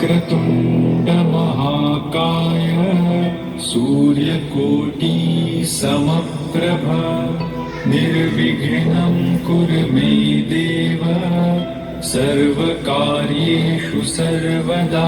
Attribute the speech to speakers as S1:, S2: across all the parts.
S1: वक्रतुण्ड महाकाय सूर्यकोटि समप्रभ निर्विघ्नं कुरु मे देव सर्वकार्येषु सर्वदा।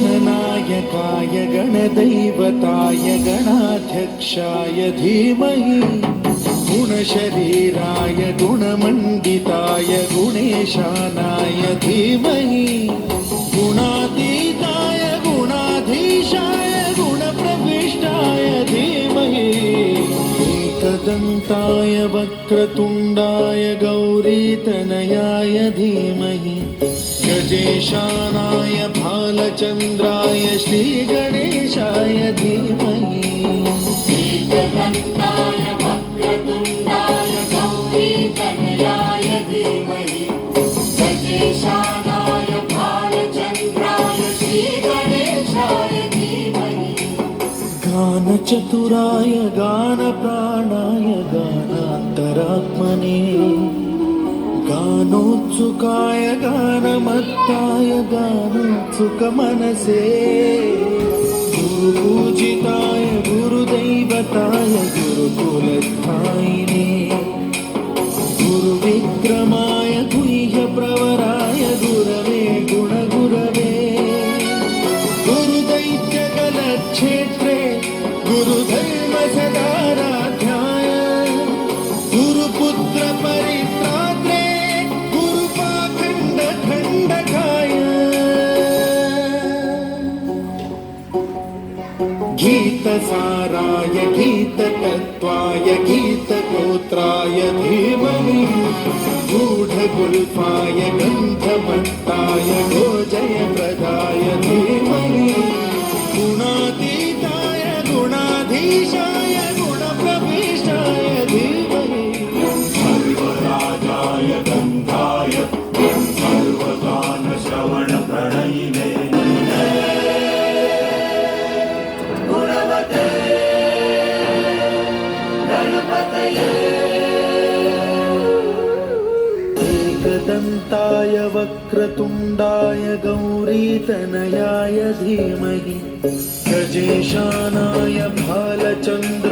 S2: गणनायकाय गणदैवताय गणाध्यक्षाय धीमहि गुणशरीराय गुणमण्डिताय गुणेशानाय धीमहि गुणातीताय गुणाधीशाय गुणप्रविष्टाय धीमहि एकदन्ताय वक्रतुण्डाय गौरीतनयाय धीमहि गजेशानाय भालचन्द्राय श्रीगणेशाय धीमहि
S3: एकदन्ताय वक्रतुण्डाय गौरीतनयाय धीमहि गजेशानाय भालचन्द्राय श्रीगणेशाय धीमहि
S2: गानचतुराय गानप्राणाय गानान्तरात्मने गानोत्सुकाय गानमत्ताय गानोत्सुकमनसे गुरुपूजिताय गुरुदैवताय गुरुकुलस्थायिने गुरुविक्रमाय गुह्यप्रवराय गुरवे गुणगुरवे गुरुदैत्यकलक्षेत्रे गुरुधर्मसदाराध्याय गुरुपुत्र परित्रात्रे गुरुपाखण्डखण्डकाय गीतसाराय गीततत्त्वाय गीतगोत्राय धीमहि गूढगुल्फाय गन्धमत्ताय गोजयप्रदाय धीमहि गुणातीताय गुणाधीशाय गुणप्रविष्टाय धीमहि
S4: सर्वराजाय गन्धाय सर्वगानश्रवणप्रणयिने
S3: गुणवते गणपतये
S2: एकदन्ताय वक्रतुण्डाय गौरीतनयाय धीमहि गजेशानाय भालचन्द्र